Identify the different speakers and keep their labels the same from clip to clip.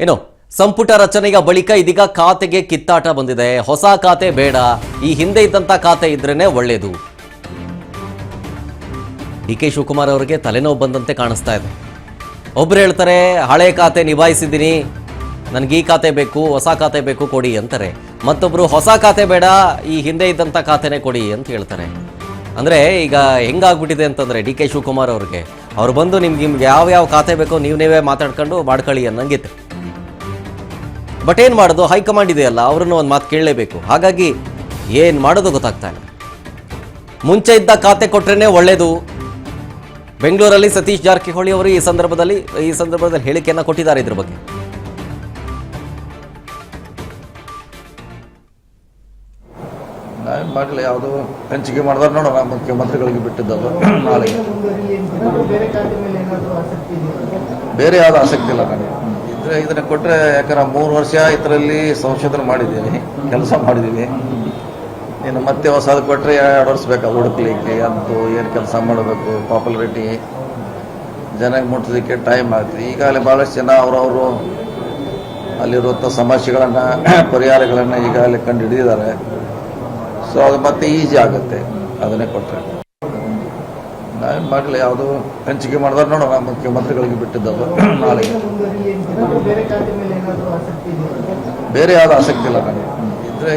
Speaker 1: ಏನು ಸಂಪುಟ ರಚನೆಯ ಬಳಿಕ ಇದೀಗ ಖಾತೆಗೆ ಕಿತ್ತಾಟ ಬಂದಿದೆ. ಹೊಸ ಖಾತೆ ಬೇಡ, ಈ ಹಿಂದೆ ಇದ್ದಂತ ಖಾತೆ ಇದ್ರೇನೆ ಒಳ್ಳೇದು. ಡಿ.ಕೆ. ಶಿವಕುಮಾರ್ ಅವರಿಗೆ ತಲೆನೋವು ಬಂದಂತೆ ಕಾಣಿಸ್ತಾ ಇದೆ. ಒಬ್ರು ಹೇಳ್ತಾರೆ ಹಳೆ ಖಾತೆ ನಿಭಾಯಿಸಿದ್ದೀನಿ, ನನಗೆ ಈ ಖಾತೆ ಬೇಕು, ಹೊಸ ಖಾತೆ ಬೇಕು ಕೊಡಿ ಅಂತಾರೆ. ಮತ್ತೊಬ್ರು ಹೊಸ ಖಾತೆ ಬೇಡ, ಈ ಹಿಂದೆ ಇದ್ದಂಥ ಖಾತೆನೇ ಕೊಡಿ ಅಂತ ಹೇಳ್ತಾರೆ. ಅಂದರೆ ಈಗ ಹೆಂಗಾಗ್ಬಿಟ್ಟಿದೆ ಅಂತಂದರೆ ಡಿ.ಕೆ. ಶಿವಕುಮಾರ್ ಅವ್ರಿಗೆ ಅವ್ರು ಬಂದು ನಿಮ್ಗೆ ಯಾವ ಖಾತೆ ಬೇಕೋ ನೀವೇ ಮಾತಾಡ್ಕೊಂಡು ಮಾಡ್ಕೊಳ್ಳಿ ಅನ್ನಂಗಿತ್ತು. ಬಟ್ ಏನು ಮಾಡೋದು, ಹೈಕಮಾಂಡ್ ಇದೆಯಲ್ಲ, ಅವ್ರನ್ನ ಒಂದು ಮಾತು ಕೇಳಲೇಬೇಕು. ಹಾಗಾಗಿ ಏನು ಮಾಡೋದು ಗೊತ್ತಾಗ್ತಾ ಇಲ್ಲ. ಮುಂಚೆ ಇದ್ದ ಖಾತೆ ಕೊಟ್ರೇನೆ ಒಳ್ಳೇದು. ಬೆಂಗಳೂರಲ್ಲಿ ಸತೀಶ್ ಜಾರಕಿಹೊಳಿ ಅವರು ಈ ಸಂದರ್ಭದಲ್ಲಿ ಹೇಳಿಕೆಯನ್ನು ಕೊಟ್ಟಿದ್ದಾರೆ ಇದ್ರ ಬಗ್ಗೆ.
Speaker 2: ನಾವೇನು ಮಾಡಲಿ, ಯಾವುದು ಹಂಚಿಕೆ ಮಾಡಿದ್ರೆ ನೋಡೋಣ, ಮುಖ್ಯಮಂತ್ರಿಗಳಿಗೆ ಬಿಟ್ಟಿದ್ದದು. ನಾಳೆ ಬೇರೆ ಯಾವುದು ಆಸಕ್ತಿ ಇಲ್ಲ ನನಗೆ. ಇದನ್ನ ಕೊಟ್ಟರೆ, ಯಾಕಂದ್ರೆ 3 ವರ್ಷ ಇದರಲ್ಲಿ ಸಂಶೋಧನೆ ಮಾಡಿದ್ದೀನಿ, ಕೆಲಸ ಮಾಡಿದ್ದೀವಿ. ಇನ್ನು ಮತ್ತೆ ಹೊಸದು ಕೊಟ್ಟರೆ 2 ವರ್ಷ ಬೇಕಾ ಹುಡುಕ್ಲಿಕ್ಕೆ, ಅಂತೂ ಏನು ಕೆಲಸ ಮಾಡಬೇಕು, ಪಾಪ್ಯುಲಾರಿಟಿ ಜನಕ್ಕೆ ಮುಟ್ಟಿಸಲಿಕ್ಕೆ ಟೈಮ್ ಆಗ್ತದೆ. ಈಗಾಗಲೇ ಭಾಳಷ್ಟು ಜನ ಅವರವರು ಅಲ್ಲಿರುವಂಥ ಸಮಸ್ಯೆಗಳನ್ನು ಪರಿಹಾರಗಳನ್ನು ಈಗಾಗಲೇ ಕಂಡು ಹಿಡಿದಿದ್ದಾರೆ. ಸೊ ಅದು ಮತ್ತೆ ಈಸಿ ಆಗುತ್ತೆ ಅದನ್ನೇ ಕೊಟ್ಟರೆ. ನಾವೇನು ಮಾಡಲಿ, ಯಾವುದು ಹಂಚಿಕೆ ಮಾಡಿದ್ರೆ ನೋಡೋಣ, ಮುಖ್ಯಮಂತ್ರಿಗಳಿಗೆ ಬಿಟ್ಟಿದ್ದದು. ನಾಳೆ ಬೇರೆ ಯಾವುದು ಆಸಕ್ತಿ ಇಲ್ಲ ನನಗೆ.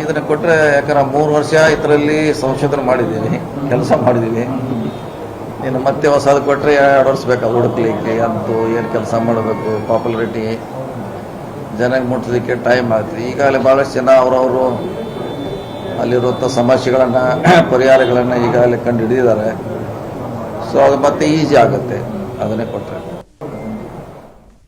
Speaker 2: ಇದನ್ನ ಕೊಟ್ಟರೆ, ಯಾಕಂದ್ರೆ 3 ವರ್ಷ ಇದರಲ್ಲಿ ಸಂಶೋಧನೆ ಮಾಡಿದ್ದೀನಿ, ಕೆಲಸ ಮಾಡಿದ್ದೀವಿ. ಇನ್ನು ಮತ್ತೆ ಹೊಸದು ಕೊಟ್ಟರೆ 2 ವರ್ಷ ಬೇಕಾ ಹುಡುಕ್ಲಿಕ್ಕೆ, ಅಂತೂ ಏನು ಕೆಲಸ ಮಾಡಬೇಕು, ಪಾಪ್ಯುಲಾರಿಟಿ ಜನಕ್ಕೆ ಮುಟ್ಟಿಸಲಿಕ್ಕೆ ಟೈಮ್ ಆಗ್ತದೆ. ಈಗಾಗಲೇ ಭಾಳಷ್ಟು ಜನ ಅವರವರು ಅಲ್ಲಿರುವಂಥ ಸಮಸ್ಯೆಗಳನ್ನು ಪರಿಹಾರಗಳನ್ನು ಈಗಾಗಲೇ ಕಂಡು ಹಿಡಿದಿದ್ದಾರೆ. ಸೊ ಅದು ಮತ್ತೆ ಈಸಿ ಆಗುತ್ತೆ ಅದನ್ನೇ ಕೊಟ್ಟರೆ.